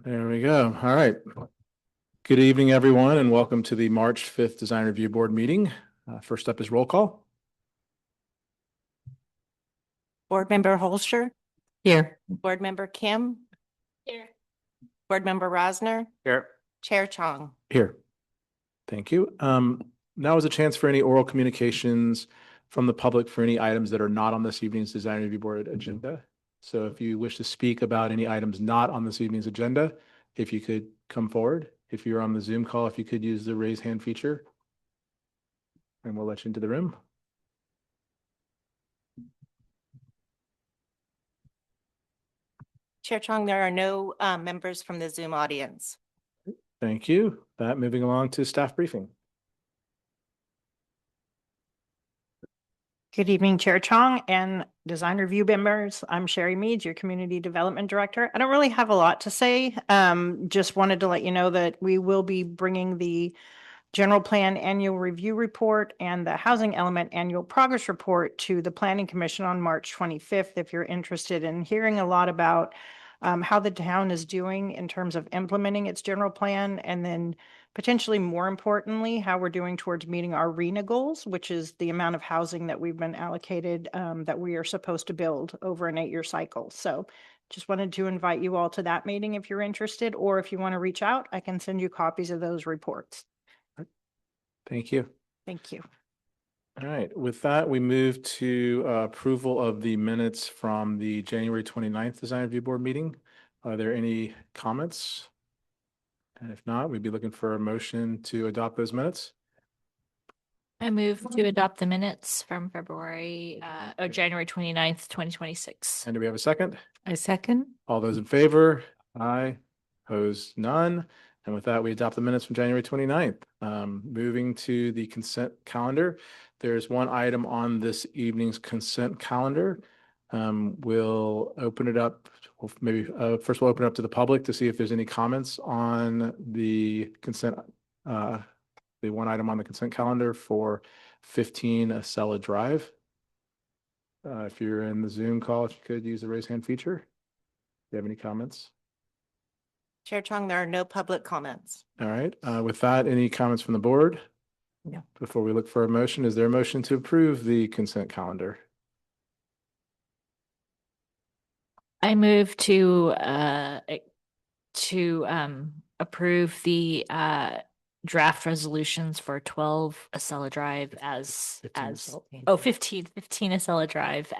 There we go. All right. Good evening, everyone, and welcome to the March 5th Design Review Board meeting. First up is roll call. Board Member Holster. Here. Board Member Kim. Here. Board Member Rosner. Here. Chair Chong. Here. Thank you. Now is a chance for any oral communications from the public for any items that are not on this evening's Design Review Board agenda. So if you wish to speak about any items not on this evening's agenda, if you could come forward. If you're on the Zoom call, if you could use the raise hand feature, and we'll let you into the room. Chair Chong, there are no members from the Zoom audience. Thank you. Moving along to staff briefing. Good evening, Chair Chong and Design Review members. I'm Sherry Meads, your Community Development Director. I don't really have a lot to say. Just wanted to let you know that we will be bringing the General Plan Annual Review Report and the Housing Element Annual Progress Report to the Planning Commission on March 25th. If you're interested in hearing a lot about how the town is doing in terms of implementing its general plan, and then potentially more importantly, how we're doing towards meeting our RHNA goals, which is the amount of housing that we've been allocated that we are supposed to build over an 8-year cycle. So just wanted to invite you all to that meeting if you're interested, or if you want to reach out, I can send you copies of those reports. Thank you. Thank you. All right. With that, we move to approval of the minutes from the January 29th Design Review Board meeting. Are there any comments? And if not, we'd be looking for a motion to adopt those minutes. I move to adopt the minutes from January 29th, 2026. And do we have a second? I second. All those in favor? Aye. Opposed? None. And with that, we adopt the minutes from January 29th. Moving to the consent calendar. There's one item on this evening's consent calendar. We'll open it up. Maybe first we'll open it up to the public to see if there's any comments on the consent, the one item on the consent calendar for 15 Acela Drive. If you're in the Zoom call, if you could use the raise hand feature. Do you have any comments? Chair Chong, there are no public comments. All right. With that, any comments from the board? No. Before we look for a motion, is there a motion to approve the consent calendar? I move to approve the draft resolutions for 12 Acela Drive 15 Acela Drive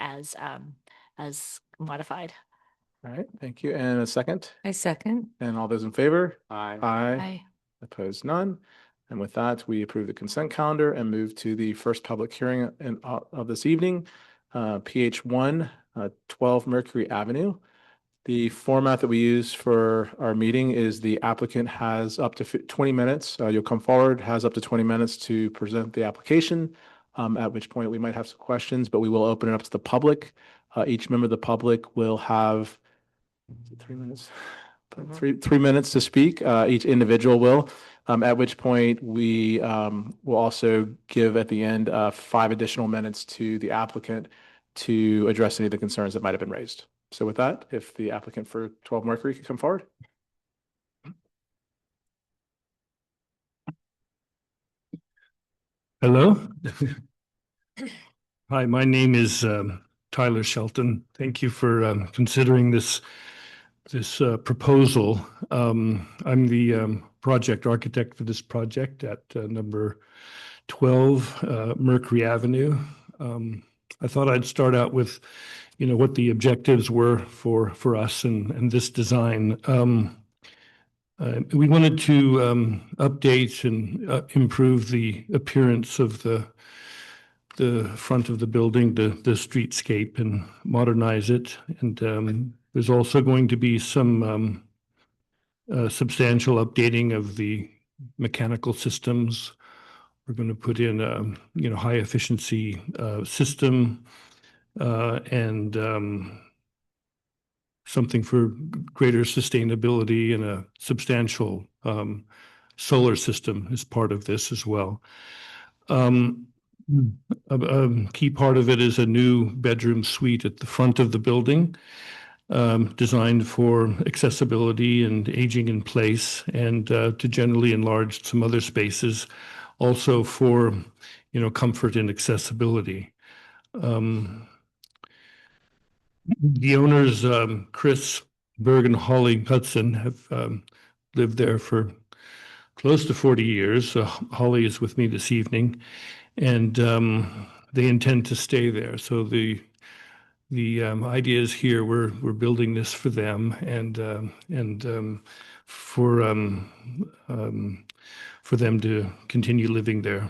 as modified. All right, thank you. And a second? I second. And all those in favor? Aye. Aye. Opposed? None. And with that, we approve the consent calendar and move to the first public hearing of this evening, PH1, 12 Mercury Avenue. The format that we use for our meeting is the applicant has up to 20 minutes. You'll come forward, has up to 20 minutes to present the application, at which point we might have some questions, but we will open it up to the public. Each member of the public will have 3 minutes, 3 minutes to speak. Each individual will, at which point we will also give at the end 5 additional minutes to the applicant to address any of the concerns that might have been raised. So with that, if the applicant for 12 Mercury could come forward. Hello. Hi, my name is Tyler Shelton. Thank you for considering this proposal. I'm the project architect for this project at number 12 Mercury Avenue. I thought I'd start out with, what the objectives were for us and this design. We wanted to update and improve the appearance of the front of the building, the streetscape, and modernize it. And there's also going to be some substantial updating of the mechanical systems. We're going to put in a high efficiency system and something for greater sustainability, and a substantial solar system is part of this as well. A key part of it is a new bedroom suite at the front of the building. designed for accessibility and aging in place, and to generally enlarge some other spaces also for, comfort and accessibility. The owners, Chris Berg and Holly Hudson, have lived there for close to 40 years. Holly is with me this evening, and they intend to stay there. So the idea is here we're building this for them and for them to continue living there.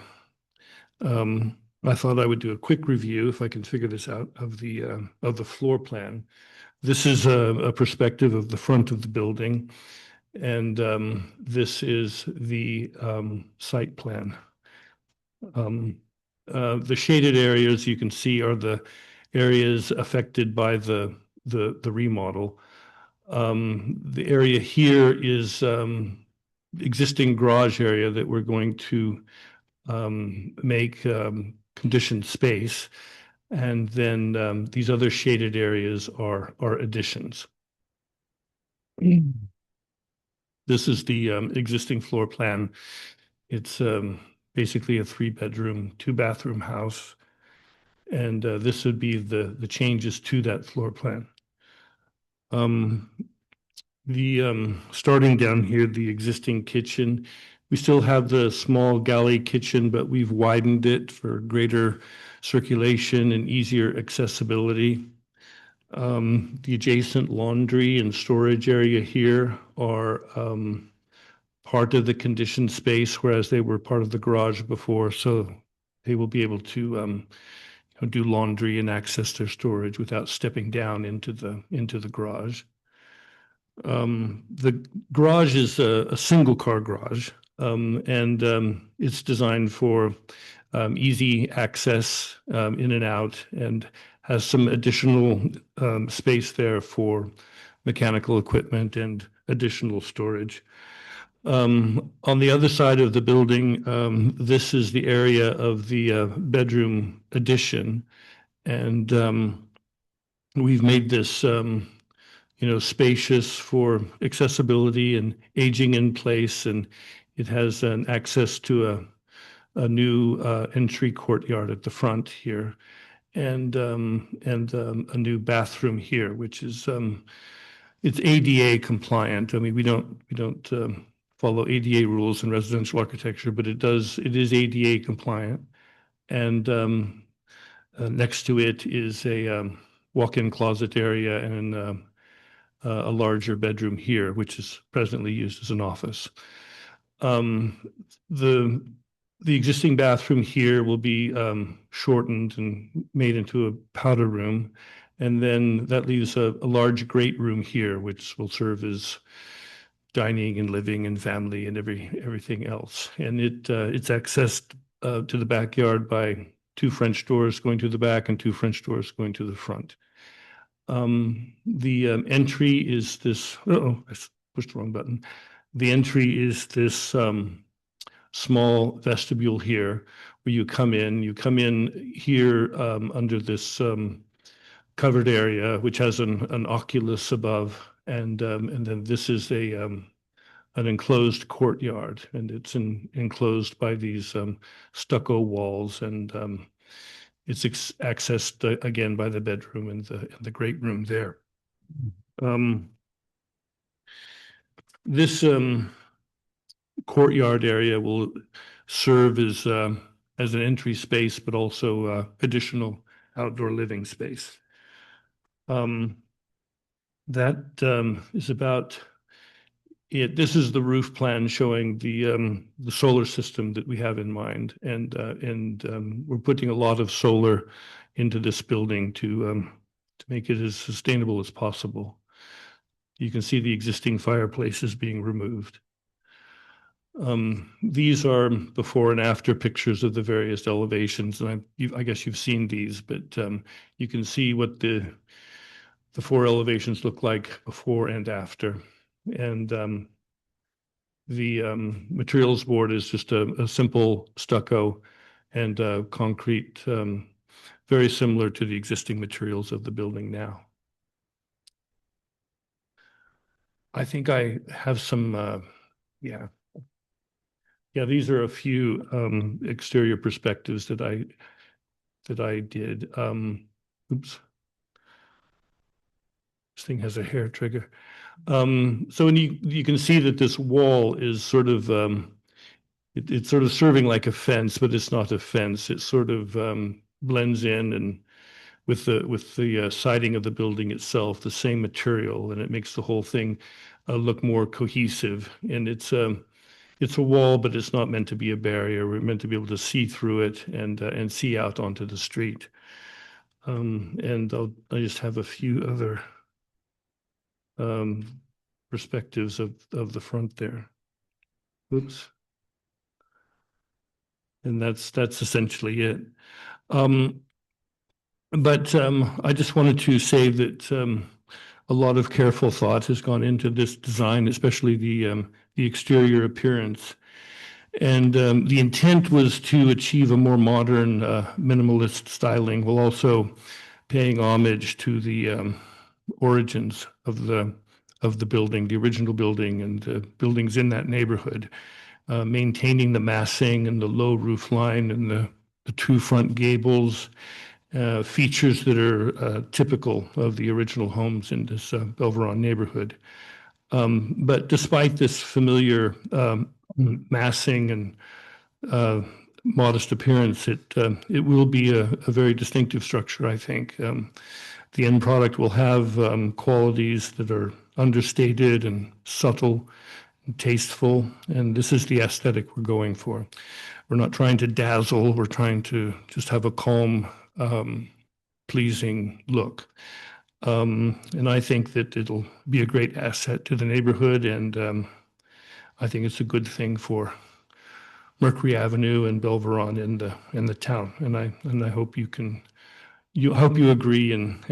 I thought I would do a quick review, if I can figure this out, of the floor plan. This is a perspective of the front of the building, and this is the site plan. The shaded areas you can see are the areas affected by the remodel. The area here is existing garage area that we're going to make conditioned space, and then these other shaded areas are additions. This is the existing floor plan. It's basically a 3-bedroom, 2-bathroom house, and this would be the changes to that floor plan. Starting down here, the existing kitchen, we still have the small galley kitchen, but we've widened it for greater circulation and easier accessibility. The adjacent laundry and storage area here are part of the conditioned space, whereas they were part of the garage before. So they will be able to do laundry and access their storage without stepping down into the garage. The garage is a single car garage, and it's designed for easy access in and out, and has some additional space there for mechanical equipment and additional storage. On the other side of the building, this is the area of the bedroom addition, and we've made this spacious for accessibility and aging in place, and it has an access to a new entry courtyard at the front here, and a new bathroom here, which is it's ADA compliant. I mean, we don't follow ADA rules in residential architecture, but it is ADA compliant, and next to it is a walk-in closet area and a larger bedroom here, which is presently used as an office. The existing bathroom here will be shortened and made into a powder room, and then that leaves a large great room here, which will serve as dining and living and family and everything else. And it's accessed to the backyard by 2 French doors going to the back and 2 French doors going to the front. The entry is this. I pushed the wrong button. The entry is this small vestibule here, where you come in here under this covered area, which has an oculus above, and then this is an enclosed courtyard, and it's enclosed by these stucco walls, and it's accessed again by the bedroom and the great room there. This courtyard area will serve as an entry space, but also additional outdoor living space. That is about it. This is the roof plan showing the solar system that we have in mind, and we're putting a lot of solar into this building to make it as sustainable as possible. You can see the existing fireplaces being removed. These are before and after pictures of the various elevations, and I guess you've seen these, but you can see what the 4 elevations look like before and after. And the materials board is just a simple stucco and concrete, very similar to the existing materials of the building now. I think I have some, yeah. Yeah, these are a few exterior perspectives that I did. Oops. This thing has a hair trigger. So when you can see that this wall is sort of it's sort of serving like a fence, but it's not a fence. It sort of blends in and with the siding of the building itself, the same material, and it makes the whole thing look more cohesive. And it's a wall, but it's not meant to be a barrier. We're meant to be able to see through it and see out onto the street. And I just have a few other perspectives of the front there. Oops. And that's essentially it. But I just wanted to say that a lot of careful thought has gone into this design, especially the exterior appearance. And the intent was to achieve a more modern, minimalist styling, while also paying homage to the origins of the building, the original building, and the buildings in that neighborhood, maintaining the massing and the low roof line and the two front gables, features that are typical of the original homes in this Belveron neighborhood. But despite this familiar massing and modest appearance, it will be a very distinctive structure, I think. The end product will have qualities that are understated and subtle and tasteful, and this is the aesthetic we're going for. We're not trying to dazzle, we're trying to just have a calm, pleasing look. And I think that it'll be a great asset to the neighborhood, and I think it's a good thing for Mercury Avenue and Belveron in the town. And I hope you agree, and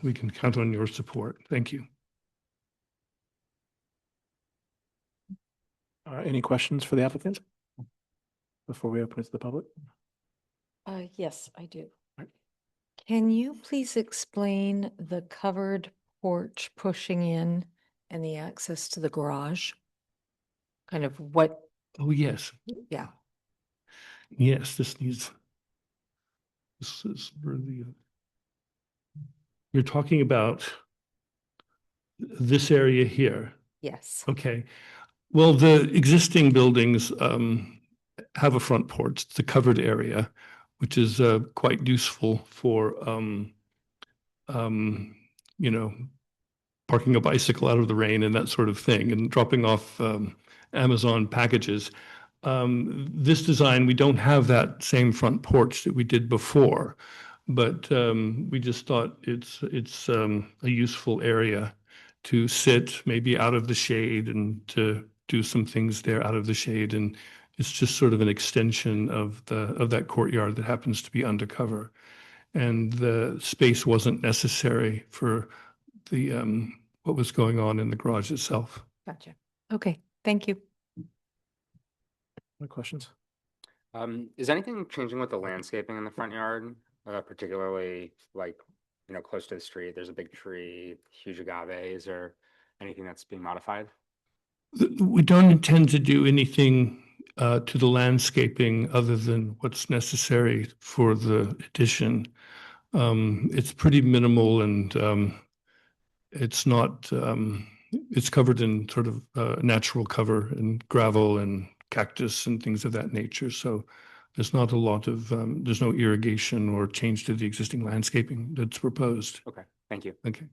we can count on your support. Thank you. Any questions for the applicant before we open it to the public? Yes, I do. Right. Can you please explain the covered porch pushing in and the access to the garage? Kind of what, Oh, yes. yeah. Yes, this is where you're talking about this area here. Yes. Okay. Well, the existing buildings have a front porch, it's a covered area, which is quite useful for, parking a bicycle out of the rain and that sort of thing, and dropping off Amazon packages. This design, we don't have that same front porch that we did before, but we just thought it's a useful area to sit maybe out of the shade and to do some things there out of the shade. And it's just sort of an extension of that courtyard that happens to be undercover. And the space wasn't necessary for the what was going on in the garage itself. Gotcha. Okay, thank you. Any questions? Is anything changing with the landscaping in the front yard, particularly like, close to the street? There's a big tree, huge agaves, or anything that's being modified? We don't intend to do anything to the landscaping other than what's necessary for the addition. It's pretty minimal, and it's not, it's covered in sort of natural cover and gravel and cactus and things of that nature. So there's not a lot of, there's no irrigation or change to the existing landscaping that's proposed. Okay, thank you. Okay.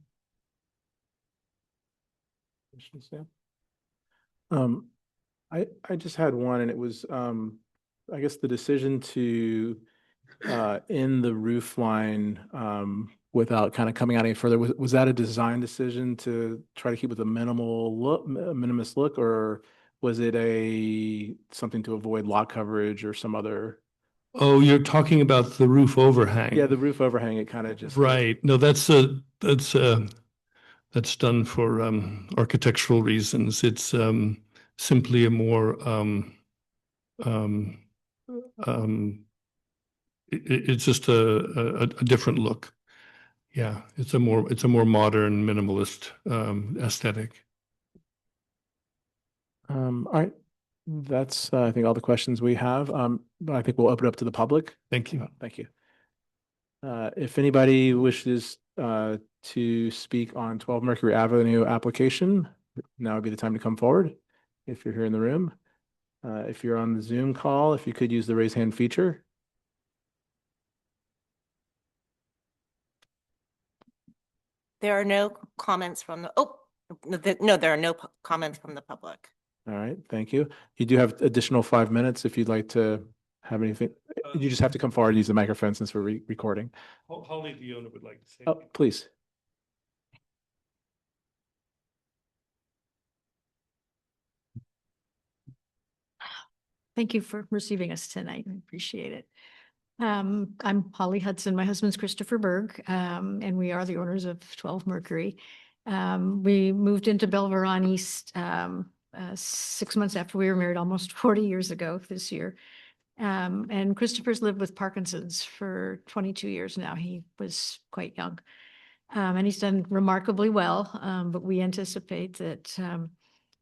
Questions, Sam? I just had one, and it was, I guess the decision to end the roof line without kind of coming out any further. Was that a design decision to try to keep with a minimalist look, or was it something to avoid lot coverage or some other? Oh, you're talking about the roof overhang. Yeah, the roof overhang, it kind of just. Right. No, that's done for architectural reasons. It's simply a more it's just a different look. Yeah, it's a more modern, minimalist aesthetic. All right. That's, I think, all the questions we have. But I think we'll open up to the public. Thank you. Thank you. If anybody wishes to speak on 12 Mercury Avenue application, now would be the time to come forward if you're here in the room. If you're on the Zoom call, if you could use the raise hand feature. There are no comments from the, oh, no, there are no comments from the public. All right, thank you. You do have additional 5 minutes if you'd like to have anything. You just have to come forward and use the microphone since we're recording. Holly, the owner, would like to say. Oh, please. Thank you for receiving us tonight. I appreciate it. I'm Holly Hudson. My husband's Christopher Berg, and we are the owners of 12 Mercury. We moved into Belveron East 6 months after we were married, almost 40 years ago this year. And Christopher's lived with Parkinson's for 22 years now. He was quite young. And he's done remarkably well, but we anticipate that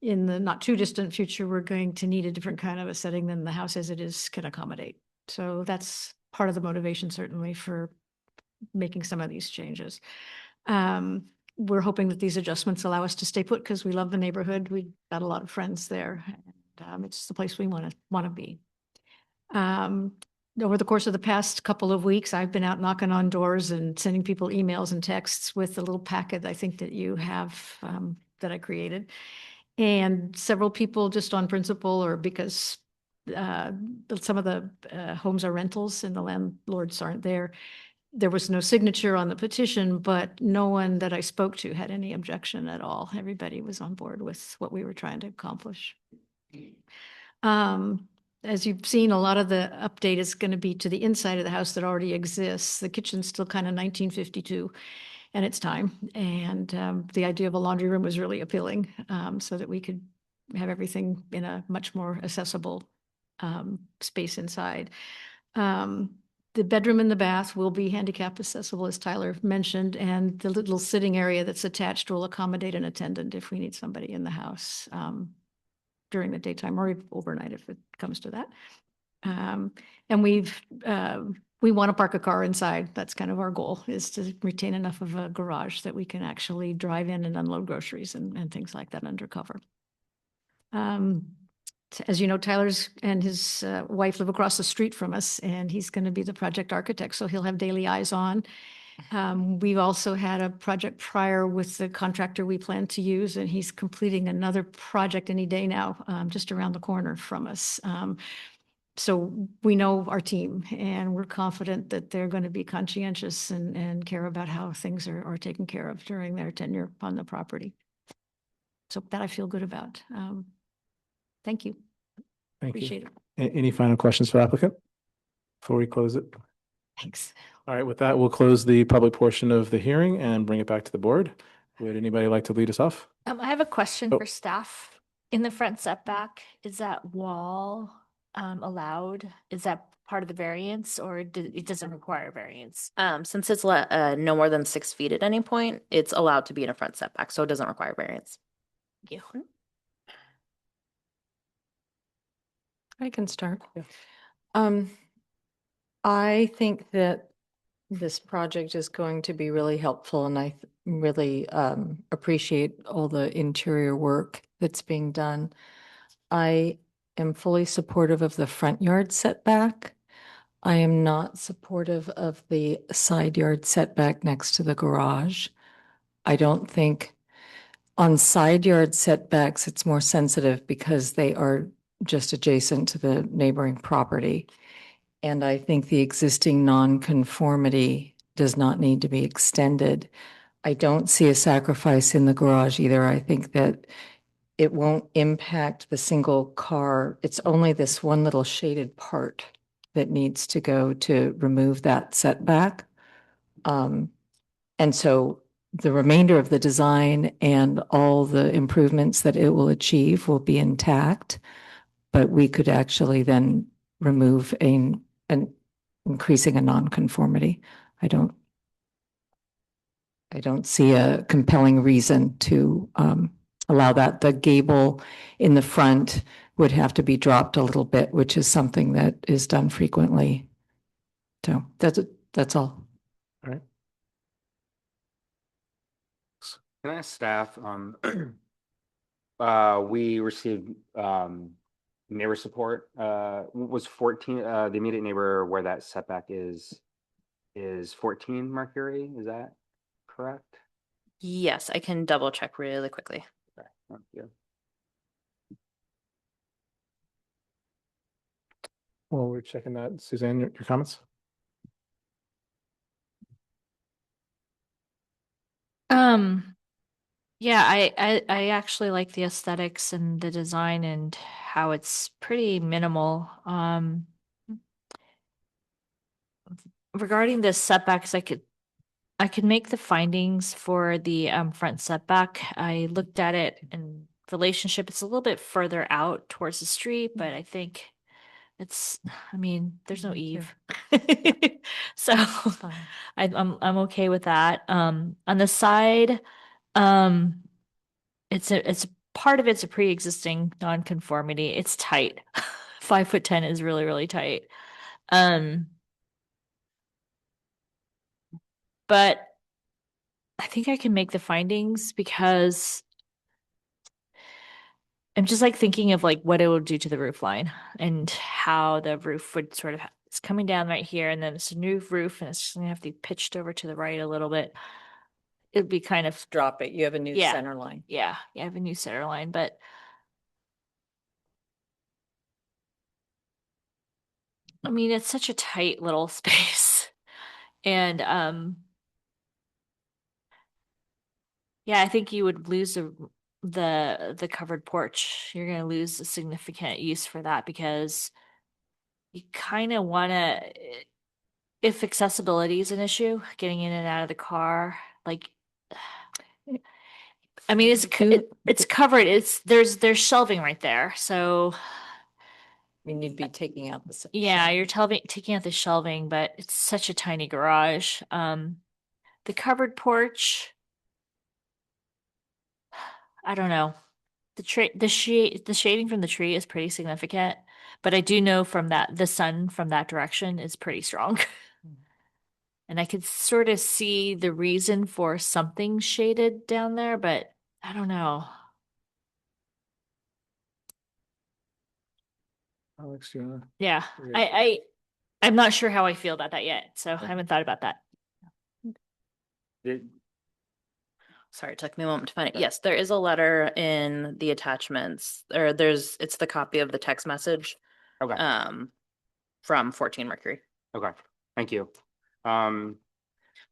in the not too distant future, we're going to need a different kind of a setting than the house as it is can accommodate. So that's part of the motivation certainly for making some of these changes. We're hoping that these adjustments allow us to stay put because we love the neighborhood. We got a lot of friends there, and it's the place we want to be. Over the course of the past couple of weeks, I've been out knocking on doors and sending people emails and texts with the little packet I think that you have that I created. And several people just on principle or because some of the homes are rentals and the landlords aren't there. There was no signature on the petition, but no one that I spoke to had any objection at all. Everybody was on board with what we were trying to accomplish. As you've seen, a lot of the update is going to be to the inside of the house that already exists. The kitchen's still kind of 1952 and it's time. And the idea of a laundry room was really appealing so that we could have everything in a much more accessible space inside. The bedroom and the bath will be handicap accessible, as Tyler mentioned, and the little sitting area that's attached will accommodate an attendant if we need somebody in the house during the daytime or overnight if it comes to that. And we want to park a car inside. That's kind of our goal, is to retain enough of a garage that we can actually drive in and unload groceries and things like that undercover. As you know, Tyler's and his wife live across the street from us, and he's going to be the project architect, so he'll have daily eyes on. We've also had a project prior with the contractor we plan to use, and he's completing another project any day now, just around the corner from us. So we know our team, and we're confident that they're going to be conscientious and care about how things are taken care of during their tenure on the property. So that I feel good about. Thank you. Thank you. Appreciate it. Any final questions for applicant before we close it? Thanks. All right, with that, we'll close the public portion of the hearing and bring it back to the board. Would anybody like to lead us off? I have a question Oh. for staff. In the front setback, is that wall allowed? Is that part of the variance, or it doesn't require variance? Since it's no more than 6 feet at any point, it's allowed to be in a front setback, so it doesn't require variance. Thank you. I can start. Yeah. I think that this project is going to be really helpful, and I really appreciate all the interior work that's being done. I am fully supportive of the front yard setback. I am not supportive of the side yard setback next to the garage. I don't think on side yard setbacks, it's more sensitive because they are just adjacent to the neighboring property. And I think the existing nonconformity does not need to be extended. I don't see a sacrifice in the garage either. I think that it won't impact the single car. It's only this one little shaded part that needs to go to remove that setback. And so the remainder of the design and all the improvements that it will achieve will be intact, but we could actually then remove an increasing a nonconformity. I don't see a compelling reason to allow that. The gable in the front would have to be dropped a little bit, which is something that is done frequently. So that's all. All right. Can I ask staff, we received, neighbor support, was 14, the immediate neighbor where that setback is 14 Mercury, is that correct? Yes, I can double check really quickly. Okay, thank you. Well, we're checking that. Suzanne, your comments? Yeah, I actually like the aesthetics and the design and how it's pretty minimal. Regarding the setbacks, I could make the findings for the front setback. I looked at it and relationship, it's a little bit further out towards the street, but I think I mean, there's no Me too. eave. So Fine. I'm okay with that. On the side, it's part of it's a pre-existing non-conformity. It's tight. 5'10" is really, really tight. But I think I can make the findings because I'm just like thinking of like what it would do to the roof line and how the roof would sort of it's coming down right here and then it's a new roof and it's just gonna have to be pitched over to the right a little bit. It'd be kind of Drop it. You have a new Yeah. center line. yeah, I have a new center line, but I mean it's such a tight little space. And yeah, I think you would lose the covered porch. You're gonna lose a significant use for that because you kind of want to, if accessibility is an issue, getting in and out of the car, like, I mean, it's covered. There's shelving right there, so You need to be taking out the. yeah, you're taking out the shelving, but it's such a tiny garage. The covered porch, I don't know. The shading from the tree is pretty significant, but I do know from that the sun from that direction is pretty strong. And I could sort of see the reason for something shaded down there, but I don't know. Alex, you wanna? Yeah, Yeah. I'm not sure how I feel about that yet, so I haven't thought about that. Did, Sorry, it took me a moment to find it. Yes, there is a letter in the attachments, or it's the copy of the text message okay. From 14 Mercury. Okay, thank you.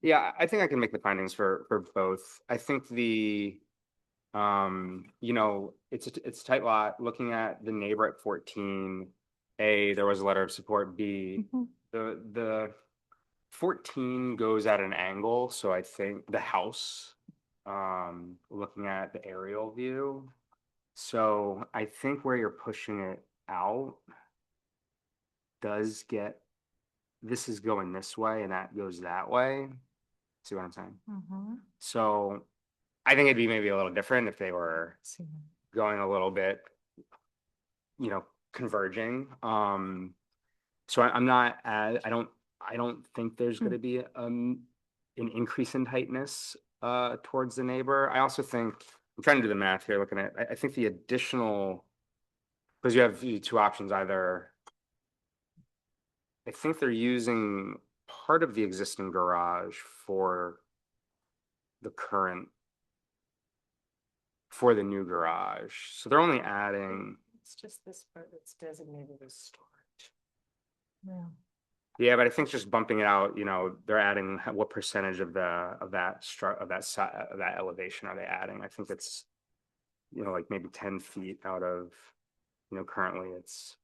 Yeah, I think I can make the findings for both. I think you know, it's a tight lot. Looking at the neighbor at 14, A, there was a letter of support. B, the 14 goes at an angle, so I think the house, looking at the aerial view. So I think where you're pushing it out does get, this is going this way and that goes that way. See what I'm saying? So I think it'd be maybe a little different if they were going a little bit, you know, converging. So I'm not I don't think there's going to be an increase in tightness towards the neighbor. I also think I'm trying to do the math here, looking at I think the additional, because you have two options, either I think they're using part of the existing garage for the the new garage. So they're only adding. It's just this part that's designated as storage. Yeah. Yeah, but I think just bumping it out, you know, they're adding what percentage of that elevation are they adding? I think it's, you know, like maybe 10 feet out of, you know, currently it's,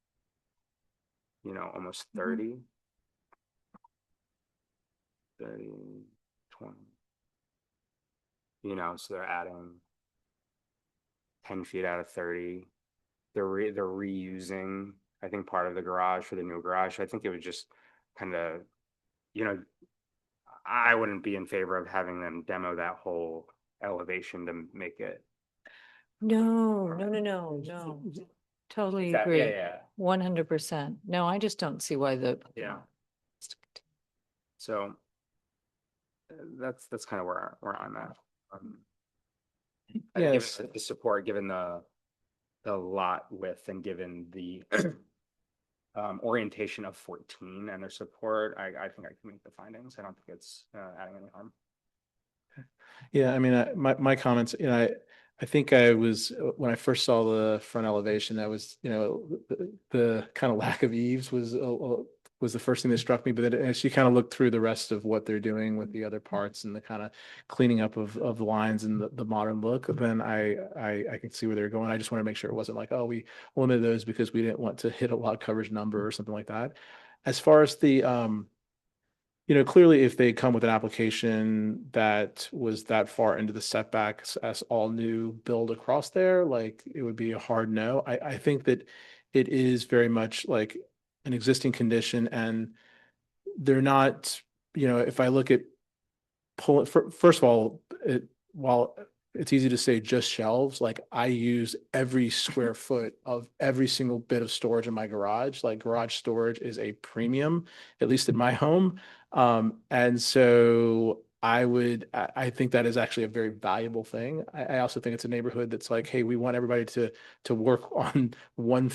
you know, almost 30. 30, 20. You know, so they're adding 10 feet out of 30. They're reusing, I think, part of the garage for the new garage. I think it would just kind of, you know, I wouldn't be in favor of having them demo that whole elevation to make it No. Totally agree. Yeah, 100%. No, I just don't see why the. yeah. So that's kind of where I'm at. I think Yes. given the support, given the lot width and given the orientation of 14 and their support, I think I can make the findings. I don't think it's adding any harm. Yeah, I mean, my comments, you know, I think I was, when I first saw the front elevation, that was, you know, the kind of lack of eaves was the first thing that struck me. But then as you kind of look through the rest of what they're doing with the other parts and the kind of cleaning up of the lines and the modern look, then I can see where they're going. I just want to make sure it wasn't like, oh, we limited those because we didn't want to hit a lot coverage number or something like that. As far as the you know, clearly if they come with an application that was that far into the setbacks as all new build across there, like it would be a hard no. I think that it is very much like an existing condition and they're not, you know, if I look at first of all, while it's easy to say just shelves, like I use every square foot of every single bit of storage in my garage. Like garage storage is a premium, at least in my home. And so I think that is actually a very valuable thing. I also think it's a neighborhood that's like, hey, we want everybody to work on one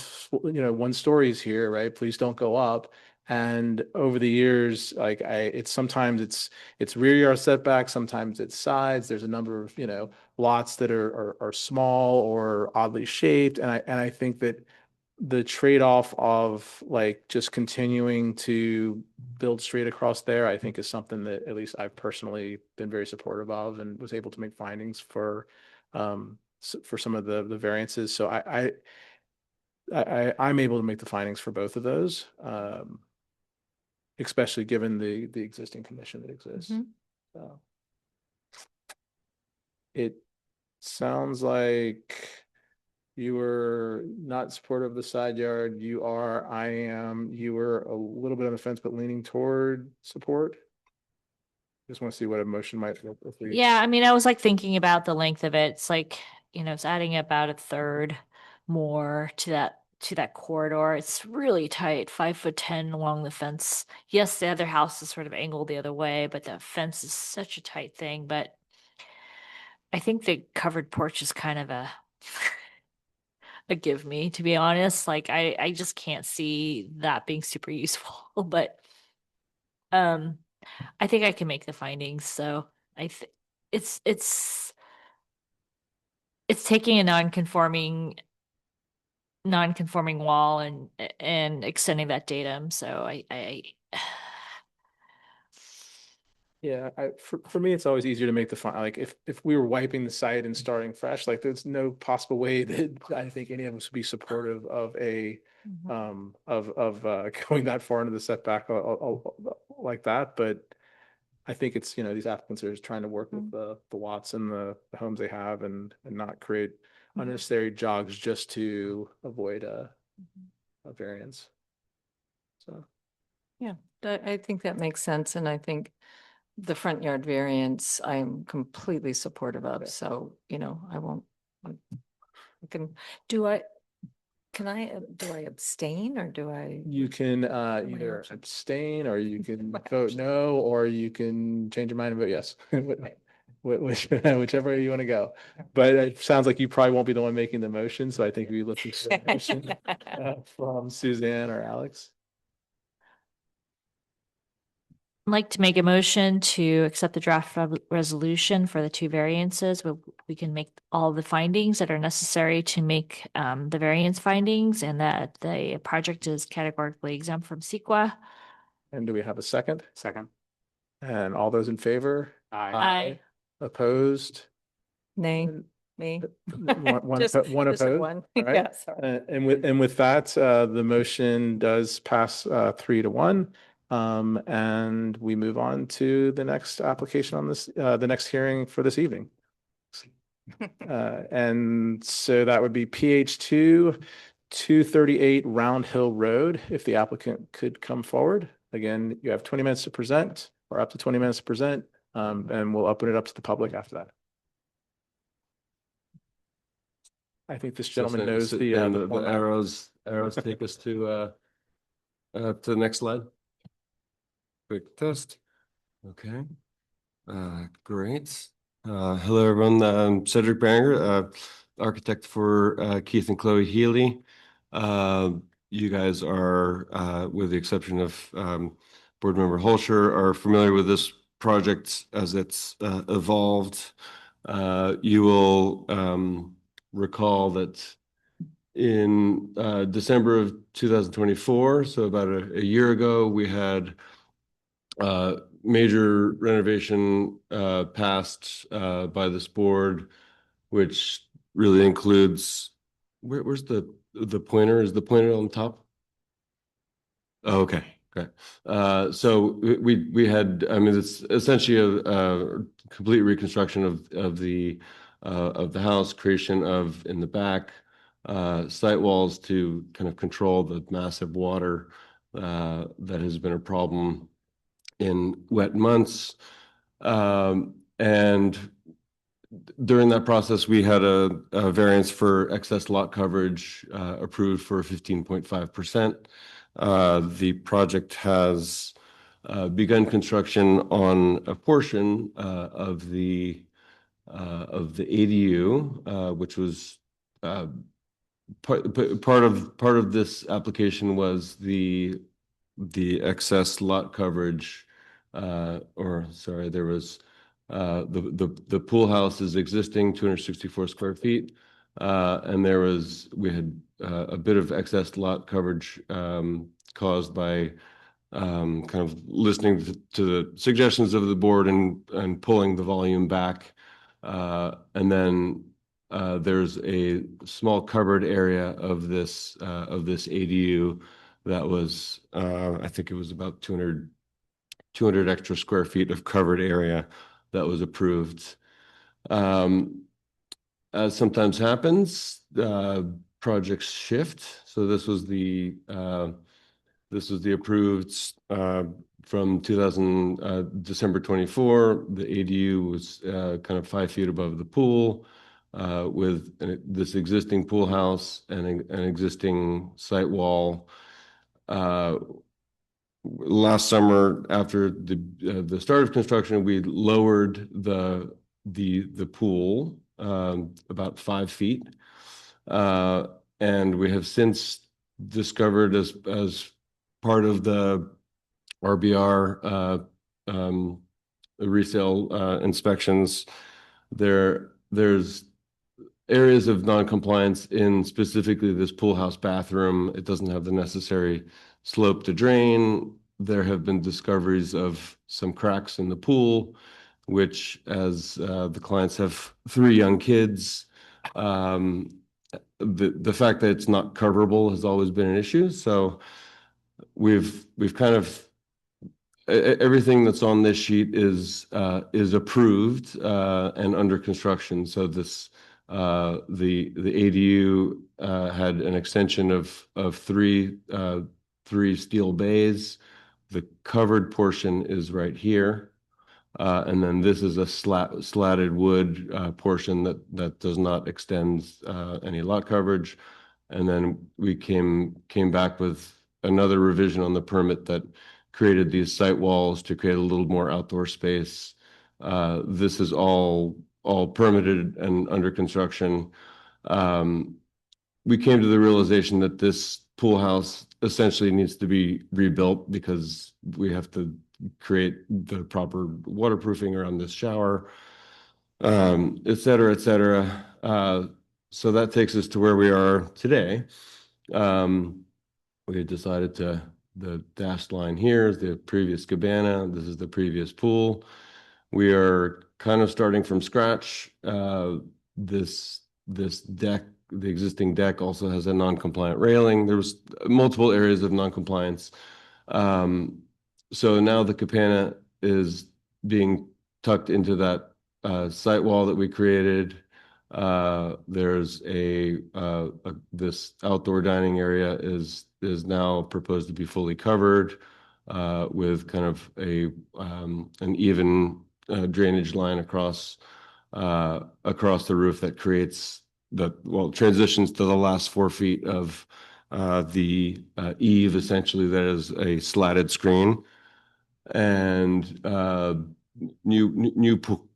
stories here, right? Please don't go up. And over the years, like sometimes it's rear yard setback, sometimes it's sides. There's a number of, you know, lots that are small or oddly shaped. And I think that the trade-off of like just continuing to build straight across there, I think is something that at least I've personally been very supportive of and was able to make findings for some of the variances. So I'm able to make the findings for both of those. Especially given the existing condition that exists. So it sounds like you were not supportive of the side yard. You are, I am, you were a little bit on the fence, but leaning toward support. Just want to see what a motion might look if we. Yeah, I mean, I was like thinking about the length of it. It's like, you know, it's adding about a third more to that corridor. It's really tight, 5'10" along the fence. Yes, the other house is sort of angled the other way, but the fence is such a tight thing. But I think the covered porch is kind of a give me, to be honest. Like I just can't see that being super useful. But I think I can make the findings. So it's taking a non-conforming wall and extending that datum. So I Yeah, for me, it's always easier to make the like if we were wiping the site and starting fresh, like there's no possible way that I think any of us would be supportive of going that far into the setback like that. But I think it's, you know, these applicants are just trying to work with the lots and the homes they have and not create unnecessary jogs just to avoid a variance. So. Yeah, I think that makes sense. And I think the front yard variance, I'm completely supportive of. So, you know, do I abstain or do I? You can either abstain or you can vote no, or you can change your mind and vote yes. Whichever way you want to go. But it sounds like you probably won't be the one making the motion. So I think we look for a motion from Suzanne or Alex. I'd like to make a motion to accept the draft resolution for the two variances. We can make all the findings that are necessary to make the variance findings, and that the project is categorically exempt from CEQA. And do we have a second? Second. And all those in favor? Aye. Opposed? Nay, me. One Just opposed? one. All right. Yeah, sorry. And with that, the motion does pass 3-1. And we move on to the next application on this, the next hearing for this evening. And so that would be PH2 238 Round Hill Road. If the applicant could come forward. Again, you have 20 minutes to present or up to 20 minutes to present, and we'll open it up to the public after that. I think this So gentleman send- knows so- the and the format. arrows take us to the next slide. Quick test. Okay. Great. Hello, everyone. Cedric Banger, architect for Keith and Chloe Healy. You guys are, with the exception of Board Member Holscher, are familiar with this project as it's evolved. You will recall that in December of 2024, so about a year ago, we had major renovation passed by this board, which really includes, where's the pointer? Is the pointer on top? Oh, okay. Okay. So we had, I mean, it's essentially a complete reconstruction of the house, creation of in the back site walls to kind of control the massive water that has been a problem in wet months. And during that process, we had a variance for excess lot coverage approved for 15.5%. The project has begun construction on a portion of the ADU, which was part of this application was the excess lot coverage, or sorry, there was the pool house is existing 264 square feet, and we had a bit of excess lot coverage caused by kind of listening to the suggestions of the board and pulling the volume back, and then there's a small covered area of this ADU that was I think it was about 200 extra square feet of covered area that was approved. As sometimes happens, projects shift. So this was the approved from December 24. The ADU was kind of 5 feet above the pool with this existing pool house and an existing site wall. Last summer, after the start of construction, we lowered the pool about 5 feet, and we have since discovered as part of the RBR resale inspections, there's areas of non-compliance in specifically this pool house bathroom. It doesn't have the necessary slope to drain. There have been discoveries of some cracks in the pool, which as the clients have 3 young kids, the fact that it's not coverable has always been an issue. So we've kind of everything that's on this sheet is approved and under construction. So this the ADU had an extension of 3 steel bays. The covered portion is right here. And then this is a slatted wood portion that does not extend any lot coverage. And then we came back with another revision on the permit that created these site walls to create a little more outdoor space. This is all permitted and under construction. We came to the realization that this pool house essentially needs to be rebuilt because we have to create the proper waterproofing around this shower, et cetera, et cetera. So that takes us to where we are today. We had decided the dashed line here is the previous cabana. This is the previous pool. We are kind of starting from scratch. This deck, the existing deck, also has a non-compliant railing. There was multiple areas of non-compliance. So now the cabana is being tucked into that site wall that we created. There's this outdoor dining area is now proposed to be fully covered with kind of an even drainage line across the roof that creates transitions to the last 4 feet of the eave, essentially, that is a slatted screen. And new pool,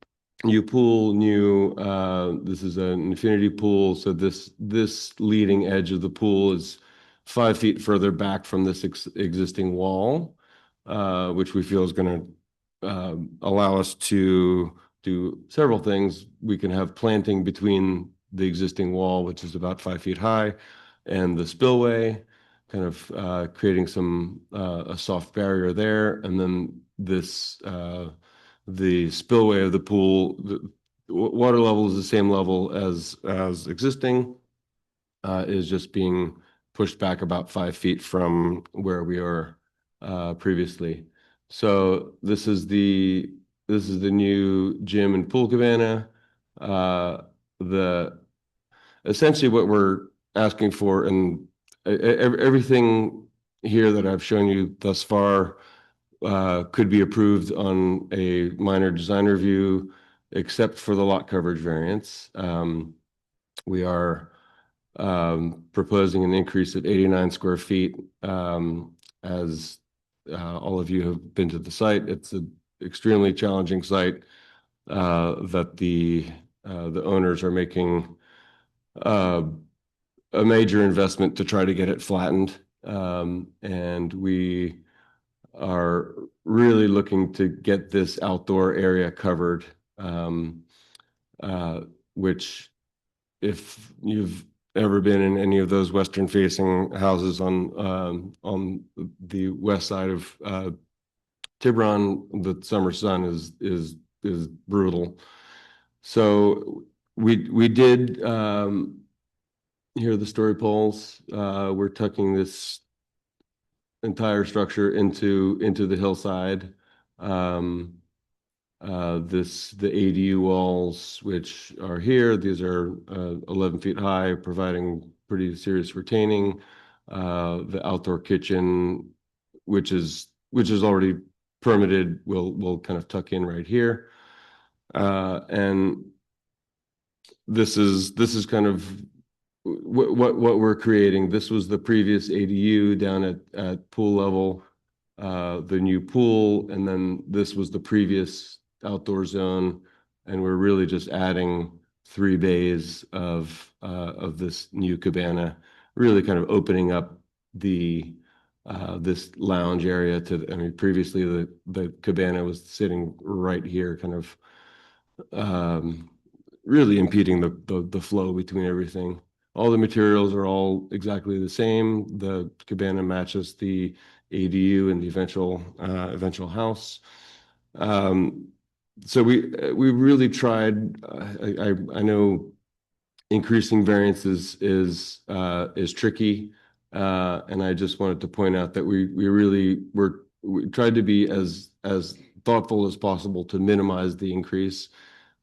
this is an infinity pool. So this leading edge of the pool is 5 feet further back from this existing wall, which we feel is going to allow us to do several things. We can have planting between the existing wall, which is about 5 feet high, and the spillway, kind of creating some a soft barrier there. And then this the spillway of the pool, the water level is the same level as existing, is just being pushed back about 5 feet from where we are previously. So this is the new gym and pool cabana. Essentially what we're asking for, and everything here that I've shown you thus far could be approved on a minor design review, except for the lot coverage variance. We are proposing an increase of 89 square feet. As all of you have been to the site, it's an extremely challenging site that the owners are making a major investment to try to get it flattened. And we are really looking to get this outdoor area covered, which, if you've ever been in any of those western facing houses on the west side of Tiburon, the summer sun is brutal. So we did hear the story poles. We're tucking this entire structure into the hillside. The ADU walls, which are here, these are 11 feet high, providing pretty serious retaining. The outdoor kitchen, which is already permitted, will kind of tuck in right here. And this is kind of what we're creating. This was the previous ADU down at pool level, the new pool, and then this was the previous outdoor zone, and we're really just adding 3 bays of this new cabana, really kind of opening up this lounge area to. I mean, previously the cabana was sitting right here, kind of really impeding the flow between everything. All the materials are all exactly the same. The cabana matches the ADU and the eventual house. So we really tried. I know increasing variances is tricky, and I just wanted to point out that we tried to be as thoughtful as possible to minimize the increase.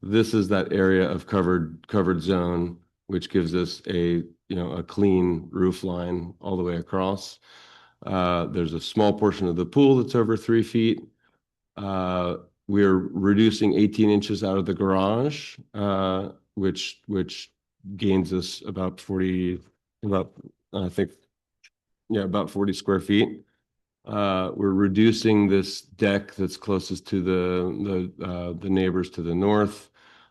This is that area of covered zone, which gives us a clean roof line all the way across. There's a small portion of the pool that's over 3 feet. We're reducing 18 inches out of the garage, which gains us about 40 square feet. We're reducing this deck that's closest to the neighbors to the north.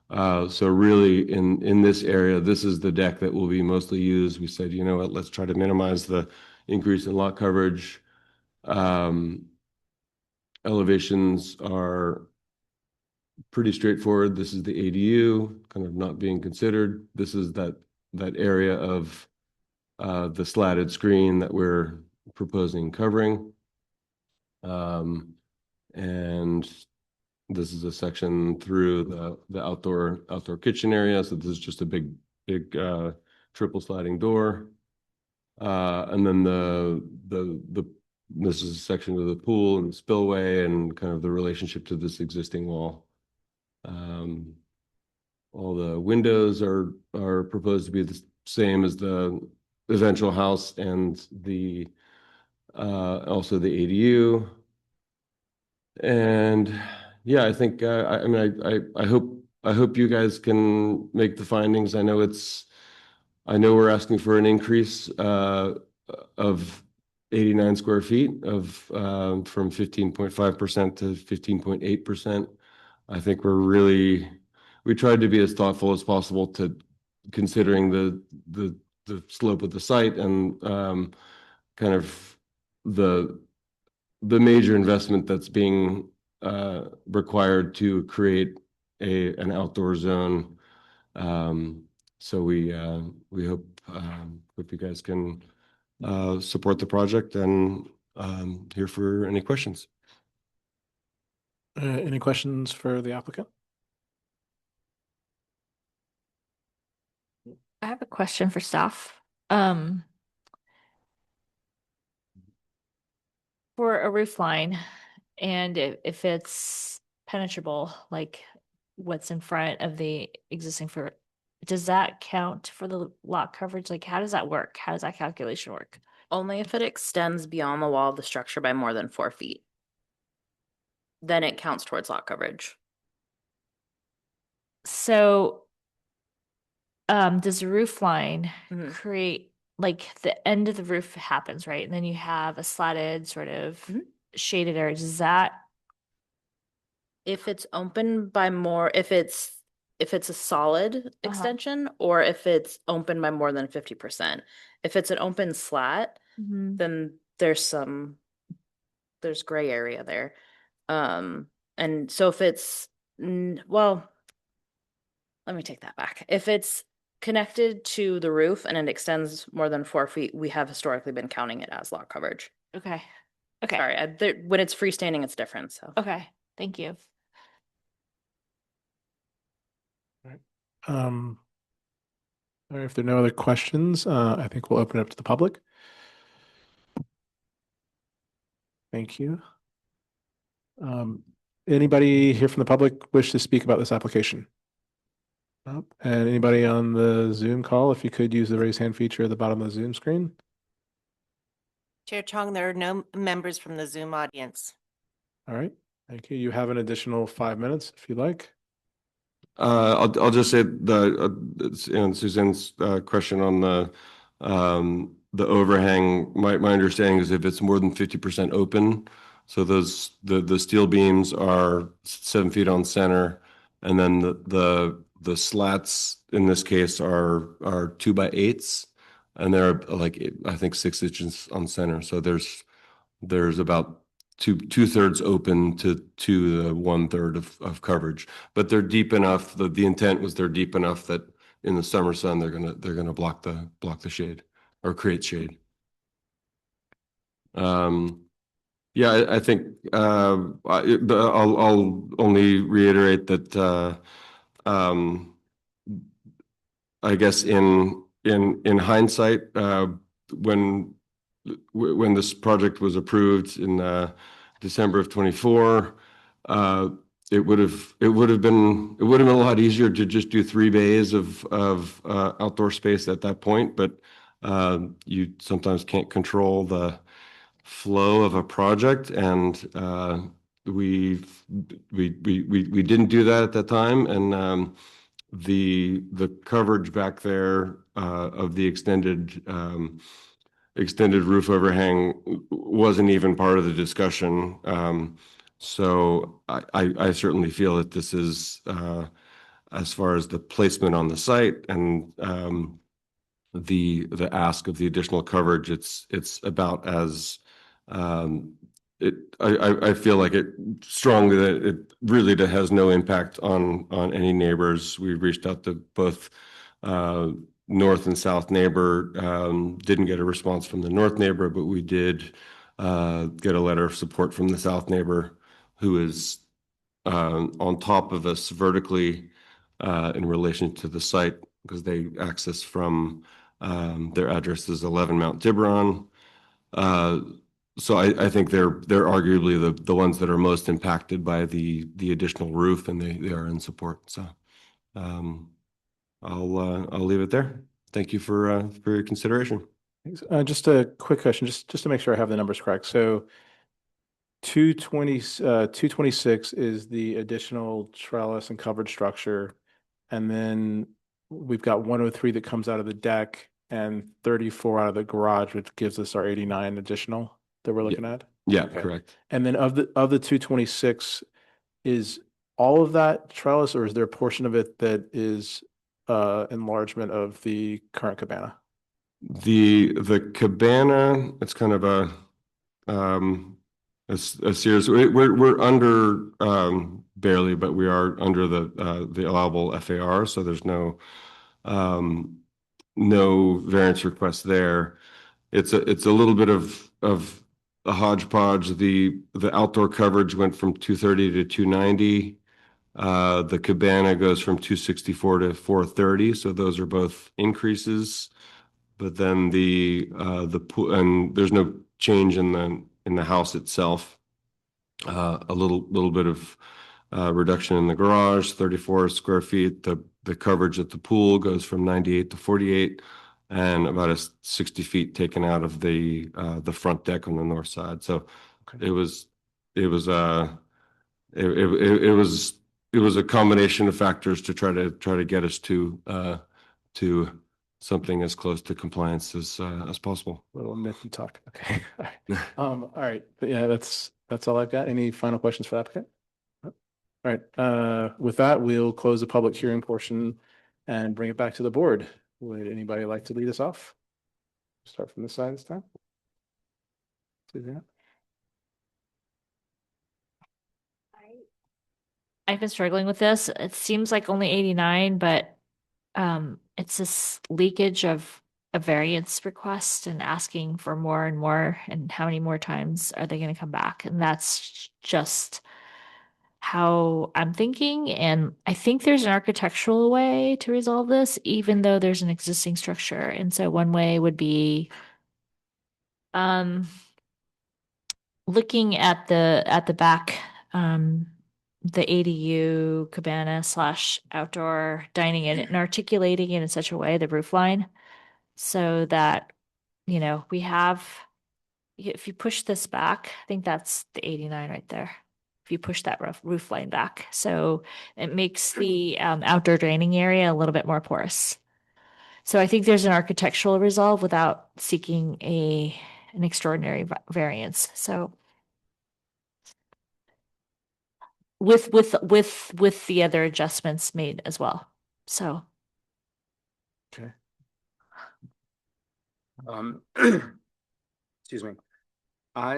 So really in this area, this is the deck that will be mostly used. We said, you know what, let's try to minimize the increase in lot coverage. Elevations are pretty straightforward. This is the ADU, kind of not being considered. This is that area of the slatted screen that we're proposing covering. And this is a section through the outdoor kitchen area. So this is just a big triple sliding door. And then this is a section of the pool and the spillway and kind of the relationship to this existing wall. All the windows are proposed to be the same as the eventual house and also the ADU. And yeah, I think I hope you guys can make the findings. I know it's I know we're asking for an increase of 89 square feet of from 15.5% to 15.8%. I think we tried to be as thoughtful as possible to considering the slope of the site and kind of the major investment that's being required to create an outdoor zone. So we hope you guys can support the project and here for any questions. Any questions for the applicant? I have a question for staff. For a roof line, and if it's penetrable, like what's in front of the existing for, does that count for the lot coverage? Like, how does that work? How does that calculation work? Only if it extends beyond the wall of the structure by more than 4 feet. Then it counts towards lot coverage. So, does the roof line Mhm. create, like, the end of the roof happens, right? And then you have a slatted sort of Mhm. shaded area. Does that, If it's open by more, if it's a solid extension or if it's open by more than 50%. If it's an open slat, then there's gray area there. And so if it's, well, let me take that back. If it's connected to the roof and it extends more than 4 feet, we have historically been counting it as lot coverage. okay. Okay. Sorry, when it's freestanding, it's different, so. Okay. Thank you. All right, if there are no other questions, I think we'll open it up to the public. Thank you. Anybody here from the public wish to speak about this application? Nope. And anybody on the Zoom call, if you could use the raise hand feature at the bottom of the Zoom screen. Chair Chong, there are no members from the Zoom audience. All right, thank you. You have an additional 5 minutes if you'd like. I'll just say Suzanne's question on the overhang. My understanding is if it's more than 50% open, so the steel beams are 7 feet on center, and then the slats in this case are 2x8s, and they're like I think 6 inches on center. So there's about two-thirds open to the 1/3 of coverage, but they're deep enough. The intent was they're deep enough that in the summer sun they're gonna block the shade or create shade. Yeah, I think I'll only reiterate that I guess in hindsight, when this project was approved in December of 24, it would have been a lot easier to just do 3 bays of outdoor space at that point, but you sometimes can't control the flow of a project, and we didn't do that at that time, and the coverage back there of the extended roof overhang wasn't even part of the discussion. So I certainly feel that this is as far as the placement on the site and the ask of the additional coverage, it's about as I feel like it strongly that it really has no impact on any neighbors. We reached out to both north and south neighbor, didn't get a response from the north neighbor, but we did get a letter of support from the south neighbor, who is on top of us vertically in relation to the site, because they access from their address is 11 Mount Tiburon. So I think they're arguably the ones that are most impacted by the additional roof, and they are in support. So I'll leave it there. Thank you for your consideration. Thanks. Just a quick question, just to make sure I have the numbers correct. So 226 is the additional trellis and covered structure, and then we've got 103 that comes out of the deck and 34 out of the garage, which gives us our 89 additional that we're looking at. Yeah, Okay. correct. And then of the 226, is all of that trellis, or is there a portion of it that is enlargement of the current cabana? The cabana, it's kind of a series. We're under barely, but we are under the allowable FAR, so there's no variance request there. It's a little bit of a hodgepodge. The outdoor coverage went from 230 to 290. The cabana goes from 264 to 430, so those are both increases. But then the pool, and there's no change in the house itself. A little bit of reduction in the garage, 34 square feet. The coverage at the pool goes from 98 to 48, and about 60 feet taken out of the front deck on the north side. So Okay. it was a combination of factors to try to get us to something as close to compliance as possible. Little myth and talk. Okay. All right. But yeah, that's all I've got. Any final questions for the applicant? All right. With that, we'll close the public hearing portion and bring it back to the board. Would anybody like to lead us off? Start from this side this time. Suzanne? I've been struggling with this. It seems like only 89, but it's this leakage of a variance request and asking for more and more, and how many more times are they going to come back? And that's just how I'm thinking. And I think there's an architectural way to resolve this, even though there's an existing structure. And so one way would be looking at the back, the ADU cabana / outdoor dining in and articulating it in such a way, the roof line, so that, we have, if you push this back, I think that's the 89 right there. If you push that roof line back, so it makes the outdoor dining area a little bit more porous. So I think there's an architectural resolve without seeking an extraordinary variance. So with the other adjustments made as well. So Okay. Excuse me. I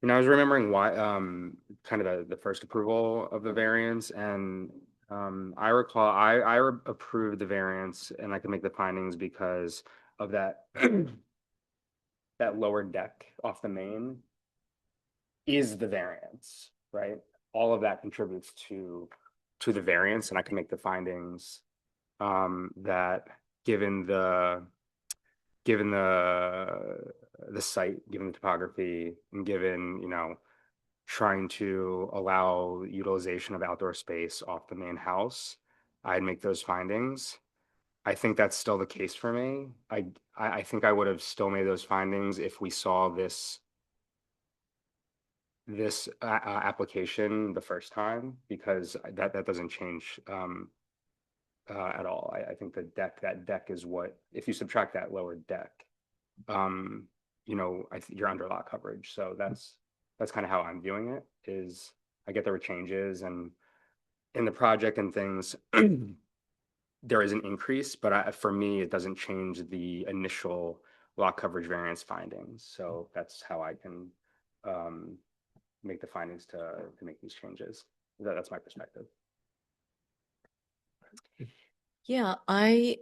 was remembering why kind of the first approval of the variance, and I recall I approved the variance, and I could make the findings because of that that lower deck off the main is the variance, right? All of that contributes to the variance, and I can make the findings that given the site, given the topography, and given, trying to allow utilization of outdoor space off the main house, I'd make those findings. I think that's still the case for me. I think I would have still made those findings if we saw this application the first time, because that doesn't change at all. I think that deck is what, if you subtract that lower deck, I think you're under lot coverage. So that's kind of how I'm viewing it. Is I get there were changes and in the project and things, there is an increase, but for me, it doesn't change the initial lot coverage variance findings. So that's how I can make the findings to make these changes. That's my perspective. Yeah, I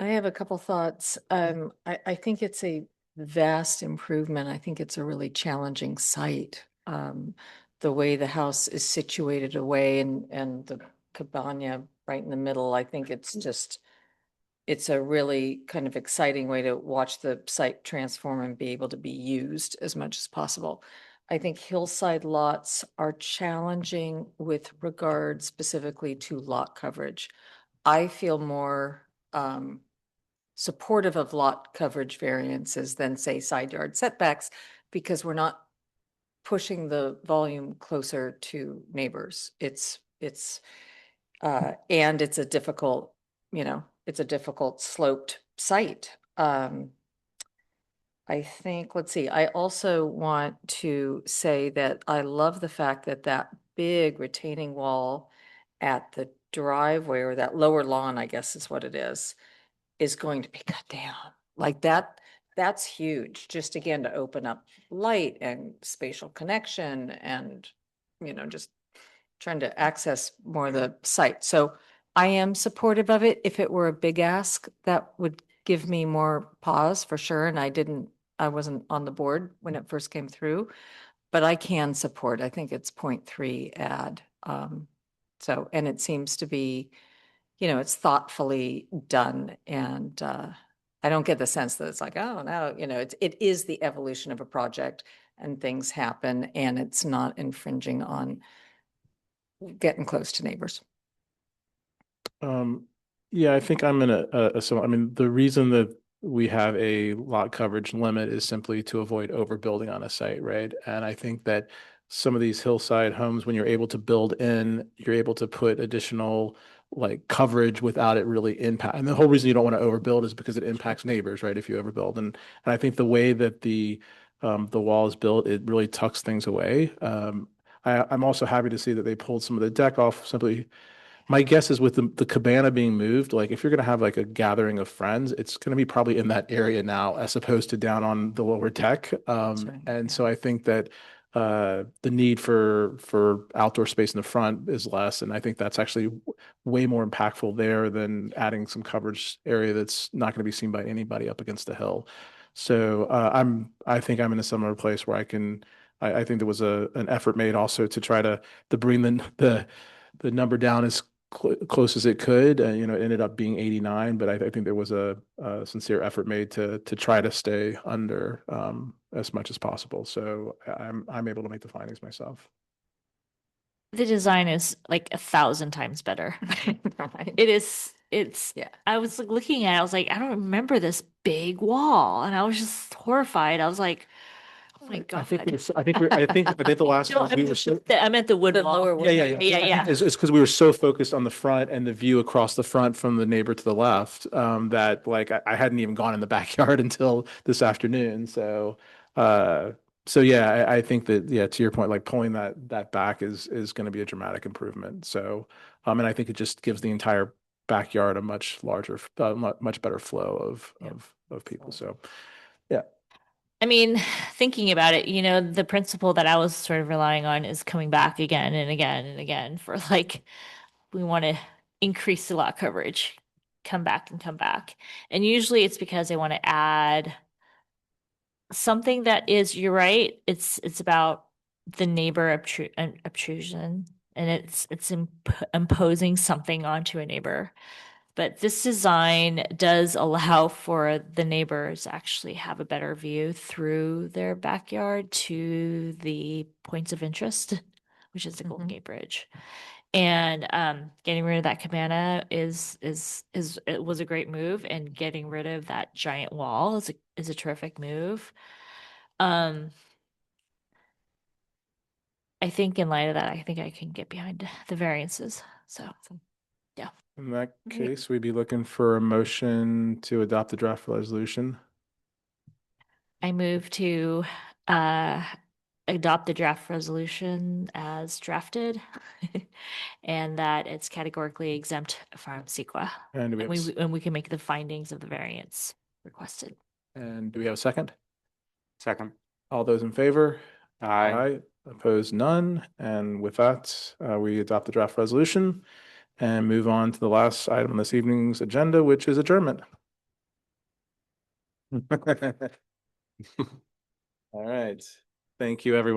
have a couple thoughts. I think it's a vast improvement. I think it's a really challenging site. The way the house is situated away and the cabana right in the middle, I think it's a really kind of exciting way to watch the site transform and be able to be used as much as possible. I think hillside lots are challenging with regard specifically to lot coverage. I feel more supportive of lot coverage variances than, say, side yard setbacks, because we're not pushing the volume closer to neighbors. It's And it's a difficult, it's a difficult sloped site. I think, let's see, I also want to say that I love the fact that that big retaining wall at the driveway, or that lower lawn, I guess is what it is going to be cut down. Like that's huge, just again, to open up light and spatial connection and, just trying to access more of the site. So I am supportive of it. If it were a big ask, that would give me more pause for sure. And I wasn't on the board when it first came through, but I can support, I think it's 0.3 add. So, and it seems to be, it's thoughtfully done, and I don't get the sense that it's like, oh, no, it is the evolution of a project and things happen, and it's not infringing on getting close to neighbors. Yeah, I think I'm in I mean, the reason that we have a lot coverage limit is simply to avoid overbuilding on a site, right? And I think that some of these hillside homes, when you're able to build in, you're able to put additional like coverage without it really impact. And the whole reason you don't want to overbuild is because it impacts neighbors, right? If you overbuild. And I think the way that the wall is built, it really tucks things away. I'm also happy to see that they pulled some of the deck off. Simply, my guess is with the cabana being moved, like if you're going to have like a gathering of friends, it's going to be probably in that area now as opposed to down on the lower deck. right, And so I think that the need for outdoor space in the front is less. And I think that's actually way more impactful there than adding some coverage area that's not going to be seen by anybody up against the hill. So I think I'm in a similar place where I think there was an effort made also to try to bring the number down as close as it could. It ended up being 89, but I think there was a sincere effort made to try to stay under as much as possible. So I'm able to make the findings myself. The design is like 1,000 times better. Right. It's Yeah. I was like looking at it, I was like, I don't remember this big wall. And I was just horrified. I was like, oh my God. I think the last No, one we were so. I meant the wood The wall. lower Yeah, wood. Yeah. It's because we were so focused on the front and the view across the front from the neighbor to the left, that like I hadn't even gone in the backyard until this afternoon. So, yeah, I think that, yeah, to your point, like pulling that back is going to be a dramatic improvement. So, and I think it just gives the entire backyard a much larger, much better flow of people. So, yeah. I mean, thinking about it, the principle that I was sort of relying on is coming back again and again and again for like, we want to increase the lot coverage, come back and come back. And usually it's because they want to add something that is, you're right, it's about the neighbor obtrusion, and it's imposing something onto a neighbor. But this design does allow for the neighbors actually have a better view through their backyard to the points of interest, which is the Golden Gate Bridge. And getting rid of that cabana it was a great move, and getting rid of that giant wall is a terrific move. I think in light of that, I think I can get behind the variances. So yeah. In that case, we'd be looking for a motion to adopt the draft resolution. I move to adopt the draft resolution as drafted and that it's categorically exempt from CEQA. And do we have, And we can make the findings of the variance requested. and do we have a second? Second. All those in favor? Aye. Opposed, none. And with that, we adopt the draft resolution and move on to the last item on this evening's agenda, which is adjournment. All right. Thank you, everyone.